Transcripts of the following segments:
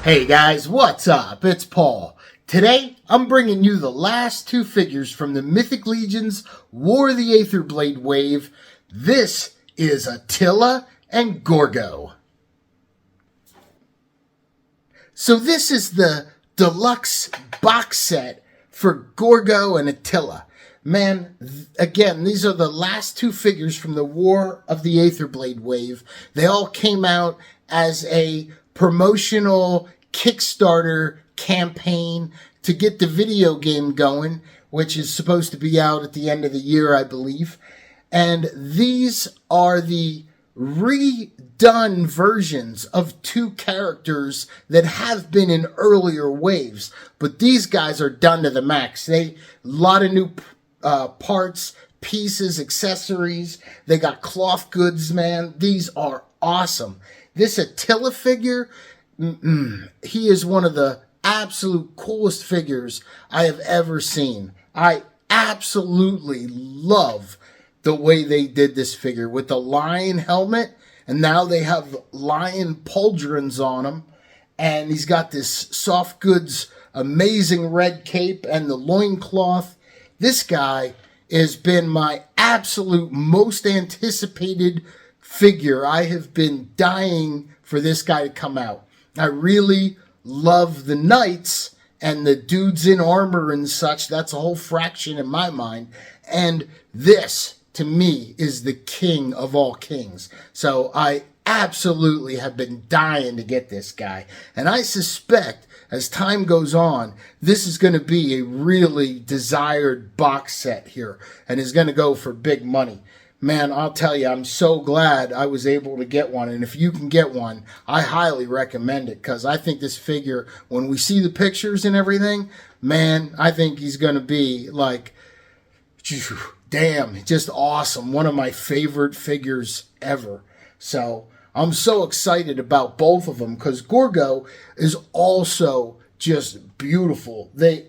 Hey guys, what's up? It's Paul. Today, I'm bringing you the last two figures from the Mythic Legion's War of the Aetherblade wave. This is Attila and Gorgo. So this is the deluxe box set for Gorgo and Attila. Man, again, these are the last two figures from the War of the Aetherblade wave. They all came out as a promotional Kickstarter campaign to get the video game going, which is supposed to be out at the end of the year, I believe. And these are the redone versions of two characters that have been in earlier waves, but these guys are done to the max. A lot of new parts, pieces, accessories. They got cloth goods, man. These are awesome. This Attila figure, he is one of the absolute coolest figures I have ever seen. I absolutely love the way they did this figure with the lion helmet, and now they have lion pauldrons on him, and he's got this soft goods amazing red cape and the loincloth. This guy has been my absolute most anticipated figure. I have been dying for this guy to come out. I really love the knights and the dudes in armor and such. That's a whole fraction in my mind. And this, to me, is the king of all kings. So I absolutely have been dying to get this guy. And I suspect, as time goes on, this is going to be a really desired box set here and is going to go for big money. Man, I'll tell you, I'm so glad I was able to get one. And if you can get one, I highly recommend it, because I think this figure, when we see the pictures and everything, man, I think he's going to be like, damn, just awesome. One of my favorite figures ever. So I'm so excited about both of them, because Gorgo is also just beautiful. They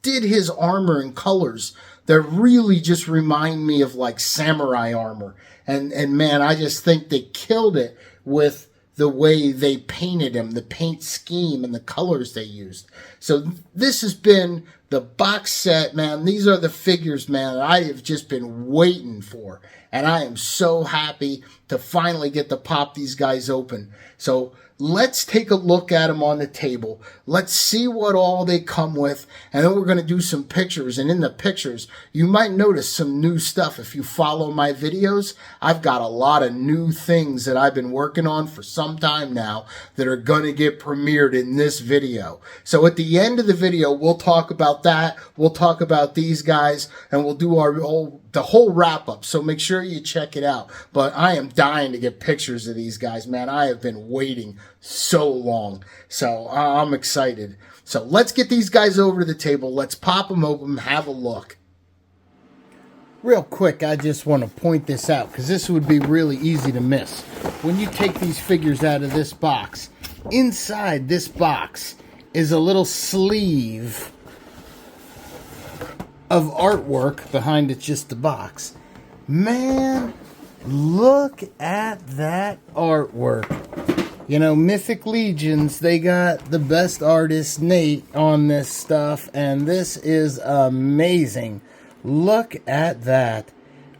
did his armor in colors that really just remind me of like samurai armor. And man, I just think they killed it with the way they painted him, the paint scheme and the colors they used. So this has been the box set, man. These are the figures, man, that I have just been waiting for. And I am so happy to finally get to pop these guys open. So let's take a look at them on the table. Let's see what all they come with. And then we're going to do some pictures. And in the pictures, you might notice some new stuff. If you follow my videos, I've got a lot of new things that I've been working on for some time now that are going to get premiered in this video. So at the end of the video, we'll talk about that. We'll talk about these guys, and we'll do the whole wrap-up. So make sure you check it out. But I am dying to get pictures of these guys, man. I have been waiting so long. So I'm excited. So let's get these guys over to the table. Let's pop them open, have a look. Real quick, I just want to point this out, because this would be really easy to miss. When you take these figures out of this box, inside this box is a little sleeve of artwork. Behind it's just the box. Man, look at that artwork. You know, Mythic Legions, they got the best artist, Nate, on this stuff, and this is amazing. Look at that.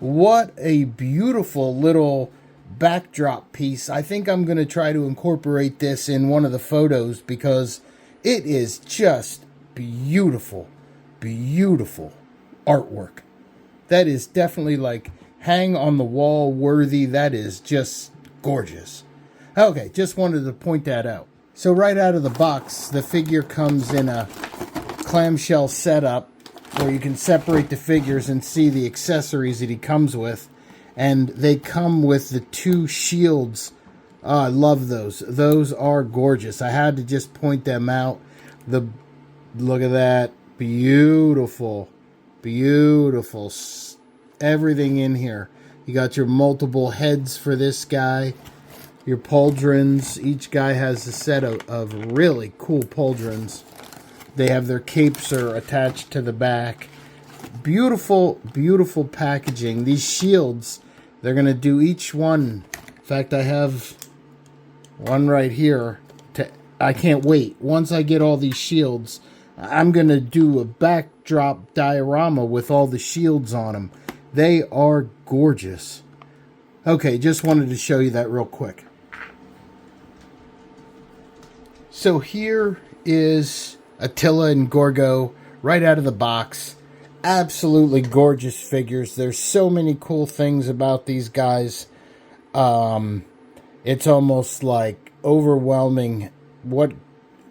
What a beautiful little backdrop piece. I think I'm going to try to incorporate this in one of the photos, because it is just beautiful, beautiful artwork. That is definitely like hang on the wall worthy. That is just gorgeous. Okay, just wanted to point that out. So right out of the box, the figure comes in a clamshell setup where you can separate the figures and see the accessories that he comes with. And they come with the two shields. Oh, I love those. Those are gorgeous. I had to just point them out. Look at that. Beautiful. Beautiful. Everything in here. You got your multiple heads for this guy. Your pauldrons. Each guy has a set of really cool pauldrons. They have their capes are attached to the back. Beautiful, beautiful packaging. These shields, they're going to do each one. In fact, I have one right here to I can't wait. Once I get all these shields, I'm going to do a backdrop diorama with all the shields on them. They are gorgeous. Okay, just wanted to show you that real quick. So here is Attila and Gorgo right out of the box. Absolutely gorgeous figures. There's so many cool things about these guys. It's almost like overwhelming. What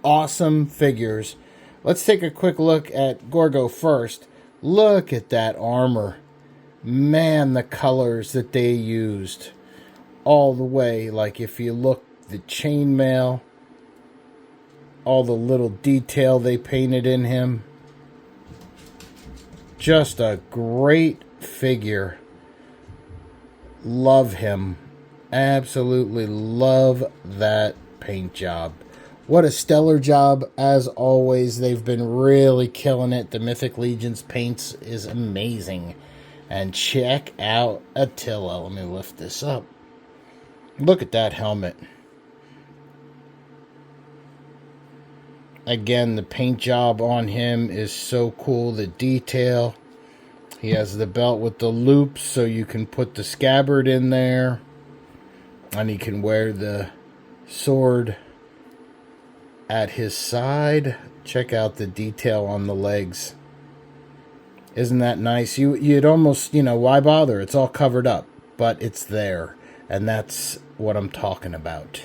awesome figures. Let's take a quick look at Gorgo first. Look at that armor. Man, the colors that they used all the way. Like if you look, the chainmail, all the little detail they painted in him. Just a great figure. Love him. Absolutely love that paint job. What a stellar job, as always. They've been really killing it. The Mythic Legion's paints is amazing. And check out Attila. Let me lift this up. Look at that helmet. Again, the paint job on him is so cool. The detail. He has the belt with the loops, so you can put the scabbard in there. And he can wear the sword at his side. Check out the detail on the legs. Isn't that nice? You'd almost, why bother? It's all covered up, but it's there. And that's what I'm talking about.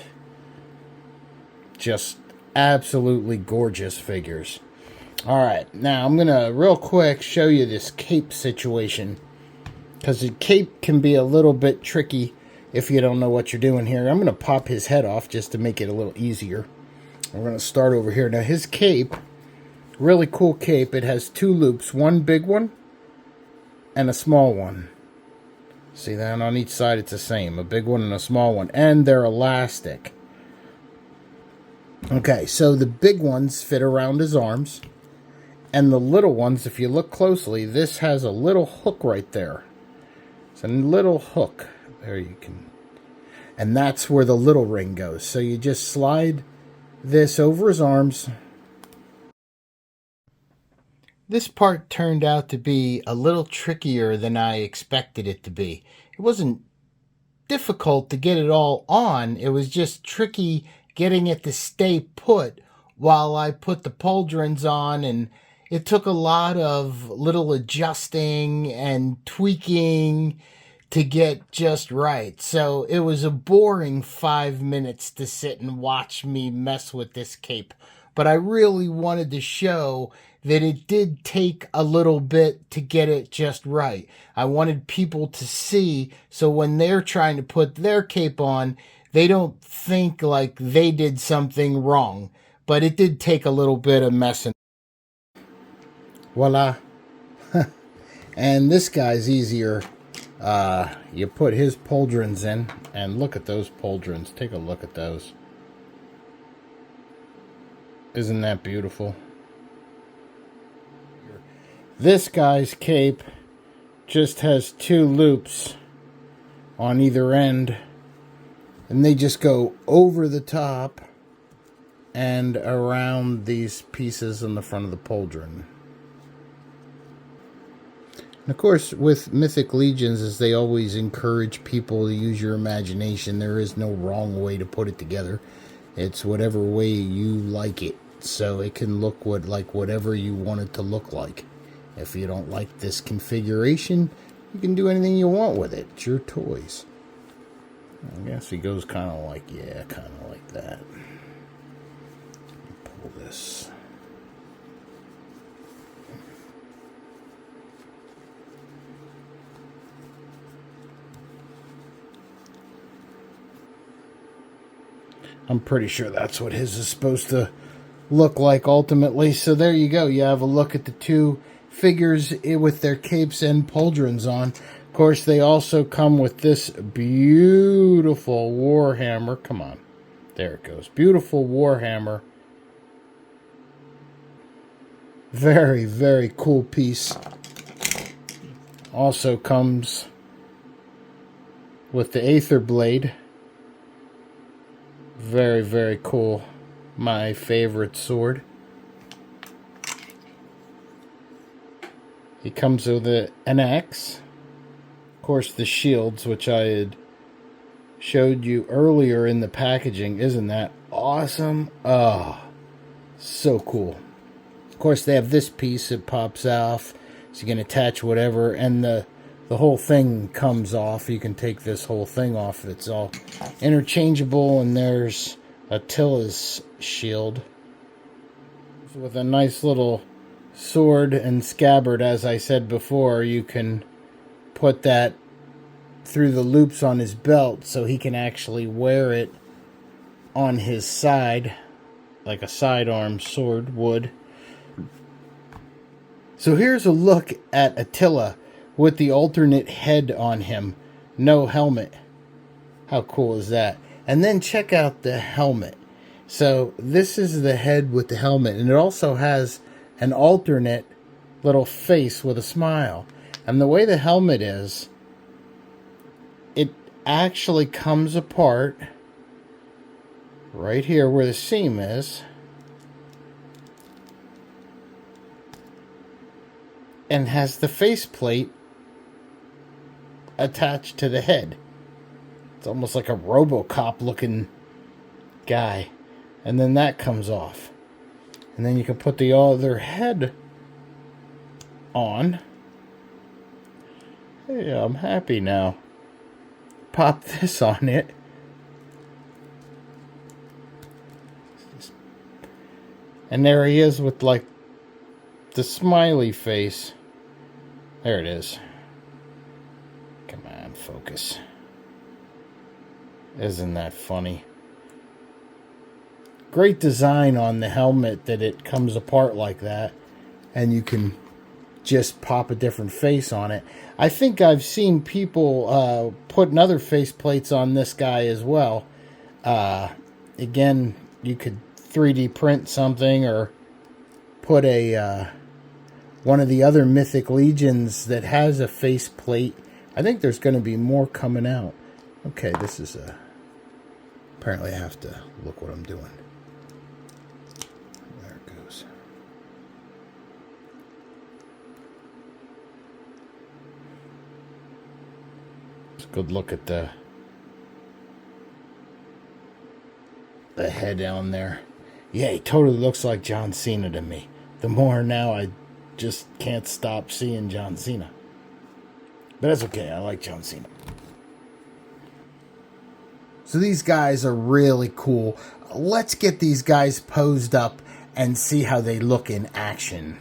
Just absolutely gorgeous figures. Alright, now I'm going to real quick show you this cape situation. Because the cape can be a little bit tricky if you don't know what you're doing here. I'm going to pop his head off just to make it a little easier. We're going to start over here. Now his cape, really cool cape. It has two loops, one big one and a small one. See that? On each side it's the same, a big one and a small one. And they're elastic. Okay, so the big ones fit around his arms. And the little ones, if you look closely, this has a little hook right there. It's a little hook. There you can. And that's where the little ring goes. So you just slide this over his arms. This part turned out to be a little trickier than I expected it to be. It wasn't difficult to get it all on. It was just tricky getting it to stay put while I put the pauldrons on, and it took a lot of little adjusting and tweaking to get just right. So it was a boring 5 minutes to sit and watch me mess with this cape. But I really wanted to show that it did take a little bit to get it just right. I wanted people to see, so when they're trying to put their cape on, they don't think like they did something wrong. But it did take a little bit of messing. Voila. And this guy's easier. You put his pauldrons in, and look at those pauldrons. Take a look at those. Isn't that beautiful? This guy's cape just has two loops on either end, and they just go over the top and around these pieces in the front of the pauldron. And of course, with Mythic Legions, as they always encourage people to use your imagination, there is no wrong way to put it together. It's whatever way you like it. So it can look like whatever you want it to look like. If you don't like this configuration, you can do anything you want with it. It's your toys. I guess he goes kind of like, yeah, kind of like that. Pull this. I'm pretty sure that's what his is supposed to look like ultimately. So there you go. You have a look at the two figures with their capes and pauldrons on. Of course, they also come with this beautiful warhammer. Come on. There it goes. Beautiful warhammer. Very, very cool piece. Also comes with the Aetherblade. Very, very cool my favorite sword. He comes with an axe. Of course, the shields, which I had showed you earlier in the packaging. Isn't that awesome? Oh, so cool. Of course, they have this piece that pops off, so you can attach whatever, and the whole thing comes off. You can take this whole thing off. It's all interchangeable, and there's Attila's shield with a nice little sword and scabbard. As I said before, you can put that through the loops on his belt so he can actually wear it on his side like a sidearm sword would. So here's a look at Attila with the alternate head on him. No helmet. How cool is that? And then check out the helmet. So this is the head with the helmet, and it also has an alternate little face with a smile. And the way the helmet is, it actually comes apart right here where the seam is, and has the faceplate attached to the head. It's almost like a RoboCop looking guy. And then that comes off. And then you can put the other head on. Hey, I'm happy now. Pop this on it. And there he is with like the smiley face. There it is. Come on, focus. Isn't that funny? Great design on the helmet that it comes apart like that. And you can just pop a different face on it. I think I've seen people putting other face plates on this guy as well. Again, you could 3D print something or put a one of the other Mythic Legions that has a face plate. I think there's going to be more coming out. Okay, this is apparently I have to look what I'm doing. There it goes. Let's go look at the head down there. Yeah, he totally looks like John Cena to me. The more now, I just can't stop seeing John Cena. But that's okay, I like John Cena. So these guys are really cool. Let's get these guys posed up and see how they look in action.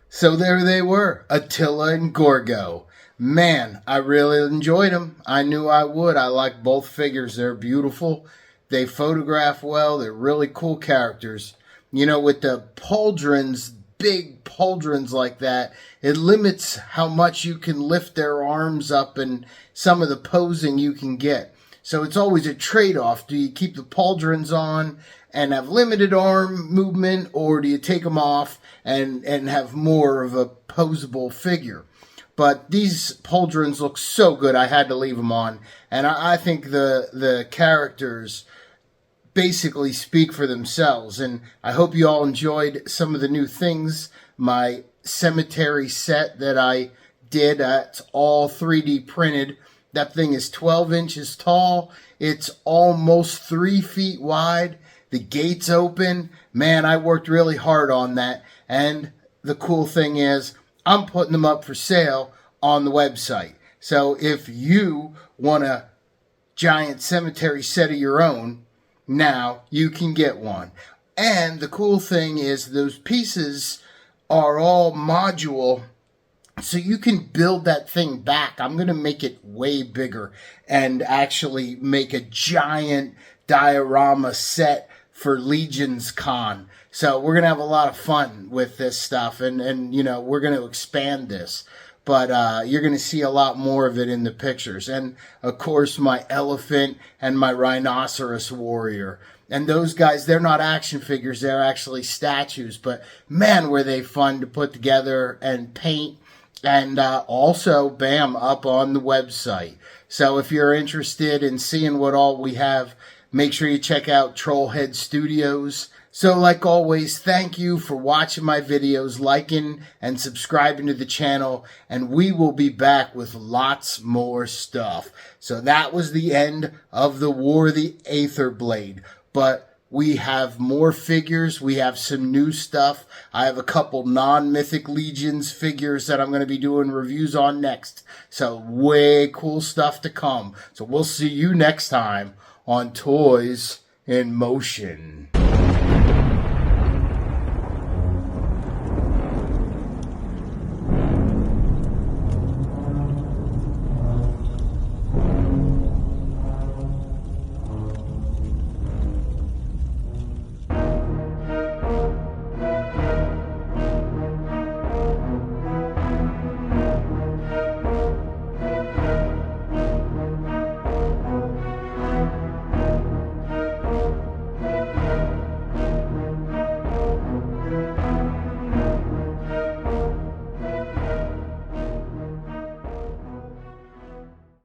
So there they were, Attila and Gorgo. Man, I really enjoyed them. I knew I would. I like both figures. They're beautiful. They photograph well. They're really cool characters. You know, with the pauldrons, big pauldrons like that, it limits how much you can lift their arms up and some of the posing you can get. So it's always a trade-off. Do you keep the pauldrons on and have limited arm movement, or do you take them off and have more of a posable figure? But these pauldrons look so good, I had to leave them on. And I think the characters basically speak for themselves. And I hope you all enjoyed some of the new things. My cemetery set that I did, it's all 3D printed. That thing is 12 inches tall. It's almost 3 feet wide. The gate's open. Man, I worked really hard on that. And the cool thing is, I'm putting them up for sale on the website. So if you want a giant cemetery set of your own, now you can get one. And the cool thing is those pieces are all module, so you can build that thing back. I'm going to make it way bigger and actually make a giant diorama set for Legion's Con. So we're going to have a lot of fun with this stuff, and you know, we're going to expand this. But you're going to see a lot more of it in the pictures. And, of course, my elephant and my rhinoceros warrior. And those guys, they're not action figures. They're actually statues. But, man, were they fun to put together and paint. And also, bam, up on the website. So if you're interested in seeing what all we have, make sure you check out Trollhead Studios. So like always, thank you for watching my videos, liking and subscribing to the channel, and we will be back with lots more stuff. So that was the end of the War of the Aetherblade, but we have more figures. We have some new stuff. I have a couple non-Mythic Legions figures that I'm going to be doing reviews on next. So way cool stuff to come. So we'll see you next time on Toys in Motion.